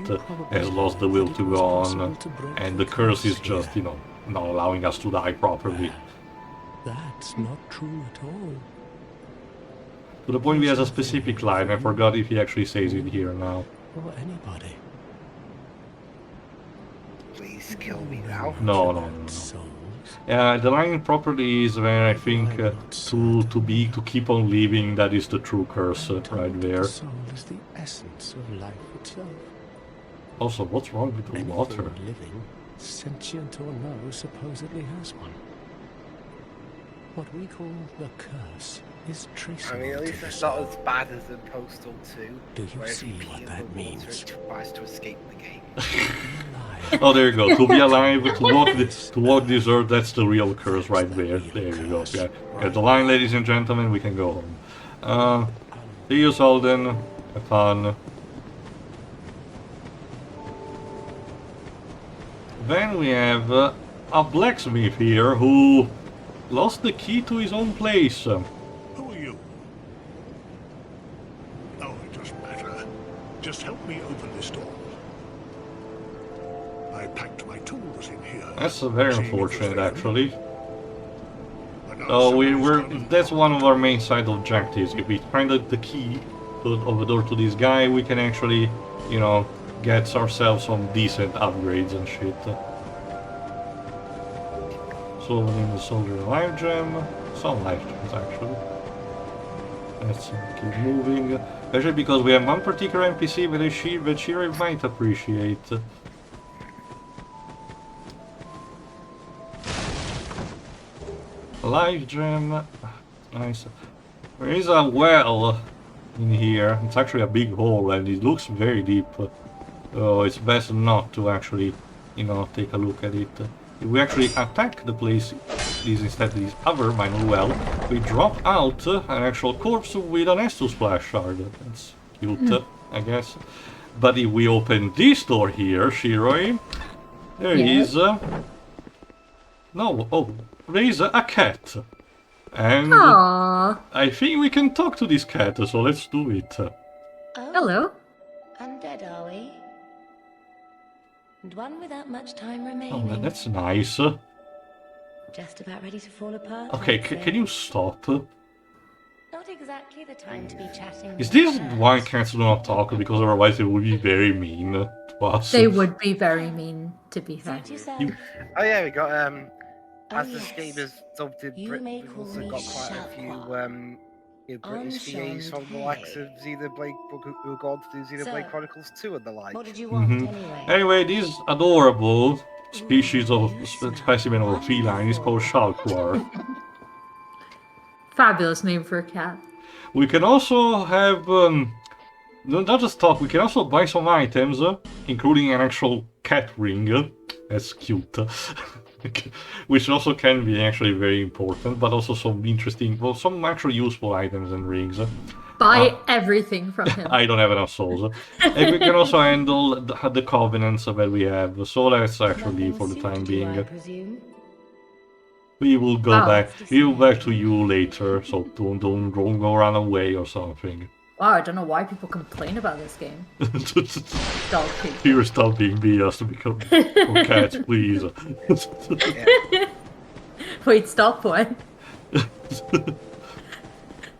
[SPEAKER 1] has lost the will to go on, and the curse is just, you know, not allowing us to die properly.
[SPEAKER 5] That's not true at all.
[SPEAKER 1] To the point he has a specific line, I forgot if he actually says it here now.
[SPEAKER 5] Or anybody.
[SPEAKER 3] Please kill me now.
[SPEAKER 1] No.
[SPEAKER 5] Souls.
[SPEAKER 1] The line properly is where I think to keep on living, that is the true curse right there.
[SPEAKER 5] The soul is the essence of life itself.
[SPEAKER 1] Also, what's wrong with the
[SPEAKER 5] Anything
[SPEAKER 1] water?
[SPEAKER 5] living, sentient or no, supposedly has one. What we call the curse is traceable
[SPEAKER 3] I mean, at
[SPEAKER 5] to
[SPEAKER 3] least
[SPEAKER 5] the
[SPEAKER 3] it's
[SPEAKER 5] soul.
[SPEAKER 3] not as bad as in Postal 2,
[SPEAKER 5] Do you
[SPEAKER 3] where if
[SPEAKER 5] see
[SPEAKER 3] you
[SPEAKER 5] what
[SPEAKER 3] pee in
[SPEAKER 5] that
[SPEAKER 3] the water,
[SPEAKER 5] means?
[SPEAKER 3] it tries to escape the game.
[SPEAKER 1] Oh, there you go. To be alive, to walk this earth, that's the real curse right there. There you go. Yeah. Get the line, ladies and gentlemen, we can go home. See you, Solden. Have fun. Then we have a blacksmith here who lost the key to his own place.
[SPEAKER 6] Who are you? Oh, it doesn't matter. Just help me open this door. I packed my tools in here.
[SPEAKER 1] That's very
[SPEAKER 6] seeing it was
[SPEAKER 1] unfortunate,
[SPEAKER 6] there.
[SPEAKER 1] actually.
[SPEAKER 6] But now
[SPEAKER 1] Oh,
[SPEAKER 6] somebody's come.
[SPEAKER 1] that's one of our main side objectives. If we find the key of the door to this guy, we can actually, you know, get ourselves some decent upgrades and shit. So we need the soldier life gem, some life gems actually. Let's keep moving. Especially because we have one particular NPC that Shira might appreciate. Life gem. Nice. There is a well in here. It's actually a big hole and it looks very deep. So it's best not to actually, you know, take a look at it. If we actually attack the place instead of this other minor well, we drop out an actual corpse with an Estus splash shard. That's cute, I guess. But if we open this door here, Shiroi, there is... No, oh, there is a cat. And
[SPEAKER 2] Aww.
[SPEAKER 1] I think we can talk to this cat, so let's do it.
[SPEAKER 7] Oh,
[SPEAKER 2] Hello.
[SPEAKER 7] undead, are we? And one without much time
[SPEAKER 1] Oh,
[SPEAKER 7] remaining.
[SPEAKER 1] that's nice.
[SPEAKER 7] Just about ready to fall apart.
[SPEAKER 1] Okay,
[SPEAKER 7] I'd say.
[SPEAKER 1] can you stop?
[SPEAKER 7] Not exactly the time to be chatting.
[SPEAKER 1] Is
[SPEAKER 7] with
[SPEAKER 1] this
[SPEAKER 7] birds.
[SPEAKER 1] why cats do not talk? Because otherwise they would be very mean to us.
[SPEAKER 2] They would be very mean, to be fair.
[SPEAKER 7] Suit yourself.
[SPEAKER 1] You-
[SPEAKER 3] Oh yeah, we got
[SPEAKER 7] Oh,
[SPEAKER 3] as this
[SPEAKER 7] yes.
[SPEAKER 3] game is dubbed in
[SPEAKER 7] You
[SPEAKER 3] Brit,
[SPEAKER 7] may
[SPEAKER 3] we've
[SPEAKER 7] call
[SPEAKER 3] also
[SPEAKER 7] me
[SPEAKER 3] got quite a few
[SPEAKER 7] Sharpwa.
[SPEAKER 3] British VAs from the likes of Xenoblade who have gone to do Xenoblade
[SPEAKER 7] So,
[SPEAKER 3] Chronicles 2 and the like.
[SPEAKER 7] What did you want
[SPEAKER 1] Mhm.
[SPEAKER 7] anyway?
[SPEAKER 1] Anyway, this adorable species of specimen of a feline is called Shalkwar.
[SPEAKER 2] Fabulous name for a cat.
[SPEAKER 1] We can also have, not just talk, we can also buy some items, including an actual cat ring. That's cute. Which also can be actually very important, but also some interesting, well, some actually useful items and rings.
[SPEAKER 2] Buy everything from him.
[SPEAKER 1] I don't have enough souls. And we can also handle the covenants that we have, so let's actually leave for the time
[SPEAKER 7] Nothing suited you, I
[SPEAKER 1] being.
[SPEAKER 7] presume.
[SPEAKER 1] We will go
[SPEAKER 2] Oh.
[SPEAKER 1] back. We will back to you later, so don't go run away or something.
[SPEAKER 2] Wow, I don't know why people complain about this game. Dog people.
[SPEAKER 1] Here, stop being BS to become cats, please.
[SPEAKER 2] Wait, stop what?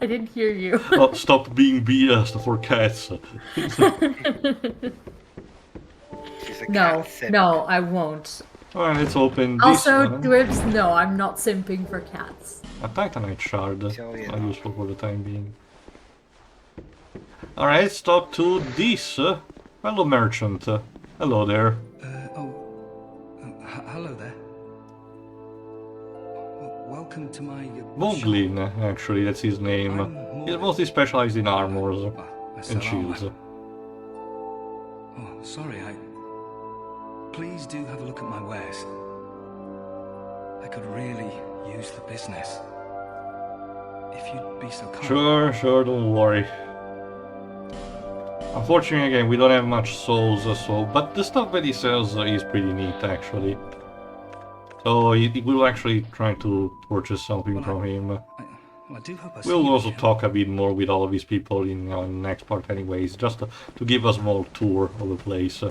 [SPEAKER 2] I didn't hear you.
[SPEAKER 1] Oh, stop being BS for cats.
[SPEAKER 3] She's a
[SPEAKER 2] No,
[SPEAKER 3] cat simp.
[SPEAKER 2] no, I won't.
[SPEAKER 1] Alright, let's open this
[SPEAKER 2] Also,
[SPEAKER 1] one.
[SPEAKER 2] Dwibs, no, I'm not simping for cats.
[SPEAKER 1] A Titanite shard.
[SPEAKER 3] Sure you're
[SPEAKER 1] Not
[SPEAKER 3] not.
[SPEAKER 1] useful for the time being. Alright, let's talk to this fellow merchant. Hello there.
[SPEAKER 8] Hello there. Welcome to my
[SPEAKER 1] Vonglin, actually, that's his name. He's mostly specialized in armors and shields.
[SPEAKER 8] Oh, sorry, Please do have a look at my wares. I could really use the business. If you'd be so kind.
[SPEAKER 1] Sure, don't worry. Unfortunately, again, we don't have much souls, but the stuff that he sells is pretty neat, actually. So we will actually try to purchase something from him.
[SPEAKER 8] I do hope I see
[SPEAKER 1] We'll
[SPEAKER 8] you
[SPEAKER 1] also
[SPEAKER 8] again.
[SPEAKER 1] talk a bit more with all of these people in the next part anyways, just to give a small tour of the place.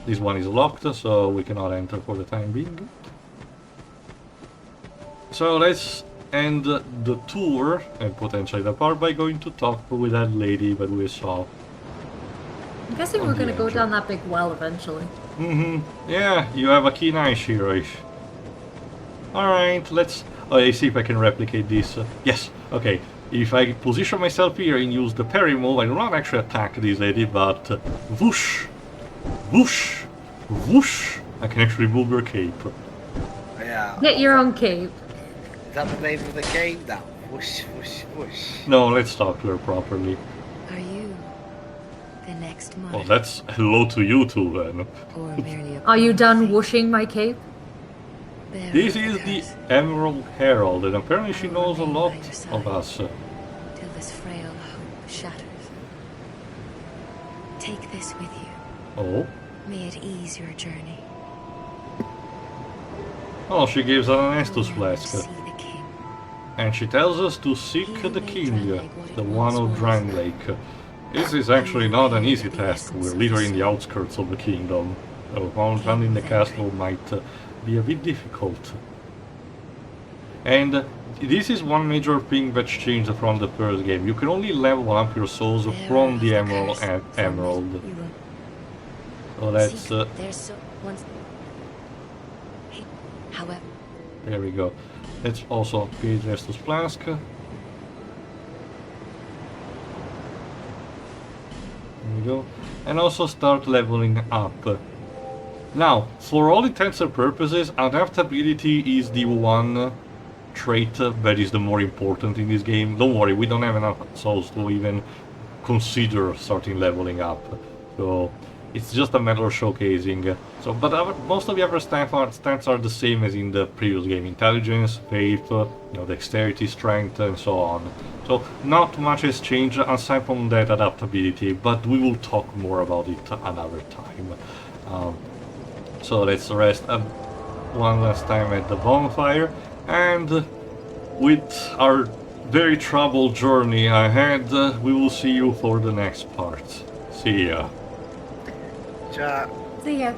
[SPEAKER 1] This one is locked, so we cannot enter for the time being. So let's end the tour and potentially the part by going to talk with that lady that we saw.
[SPEAKER 2] I'm guessing we're gonna go down that big well eventually.
[SPEAKER 1] Yeah, you have a keen eye, Shirish. Alright, let's see if I can replicate this. Yes, okay. If I position myself here and use the parry move, I do not actually attack this lady, but whoosh, whoosh, whoosh, I can actually move her cape.
[SPEAKER 3] Yeah.
[SPEAKER 2] Get your own cape.
[SPEAKER 3] Is that the name of the game now? Whoosh, whoosh, whoosh.
[SPEAKER 1] No, let's talk to her properly.
[SPEAKER 7] Are you the next
[SPEAKER 1] Well,
[SPEAKER 7] monarch?
[SPEAKER 1] that's hello to you too then.
[SPEAKER 7] Or merely a
[SPEAKER 2] Are you done whooshing my cape?
[SPEAKER 7] bearer
[SPEAKER 1] This
[SPEAKER 7] of
[SPEAKER 1] is
[SPEAKER 7] the
[SPEAKER 1] the
[SPEAKER 7] curse,
[SPEAKER 1] Emerald Herald, and apparently she
[SPEAKER 7] I will
[SPEAKER 1] knows a
[SPEAKER 7] remain by
[SPEAKER 1] lot
[SPEAKER 7] your side.
[SPEAKER 1] of us.
[SPEAKER 7] till this frail hope shatters. Take this with you.
[SPEAKER 1] Oh?
[SPEAKER 7] May it ease your journey.
[SPEAKER 1] Oh, she gives an Anestus
[SPEAKER 7] You'll
[SPEAKER 1] flask.
[SPEAKER 7] see the king.
[SPEAKER 1] And she tells us to seek
[SPEAKER 7] He
[SPEAKER 1] the
[SPEAKER 7] made
[SPEAKER 1] king,
[SPEAKER 7] Drangleic what it
[SPEAKER 1] the one of
[SPEAKER 7] once was.
[SPEAKER 1] Drangleic. This is actually not an easy task. We're literally in the outskirts of the kingdom. So finding the castle might be a bit difficult. And this is one major thing that's changed from the first game. You can only level up your souls from the Emerald and Emerald.
[SPEAKER 7] You will
[SPEAKER 1] So that's
[SPEAKER 7] seek their once. However,
[SPEAKER 1] there we go. Let's also upgrade Restus Flask. There we go. And also start leveling up. Now, for all intents and purposes, adaptability is the one trait that is the more important in this game. Don't worry, we don't have enough souls to even consider starting leveling up. So it's just a matter of showcasing. So, but most of the other stats are the same as in the previous game: intelligence, faith, dexterity, strength, and so on. So not much has changed aside from that adaptability, but we will talk more about it another time. So let's rest one last time at the bonfire, and with our very troubled journey ahead, we will see you for the next part. See ya.
[SPEAKER 3] Ciao.
[SPEAKER 2] See ya.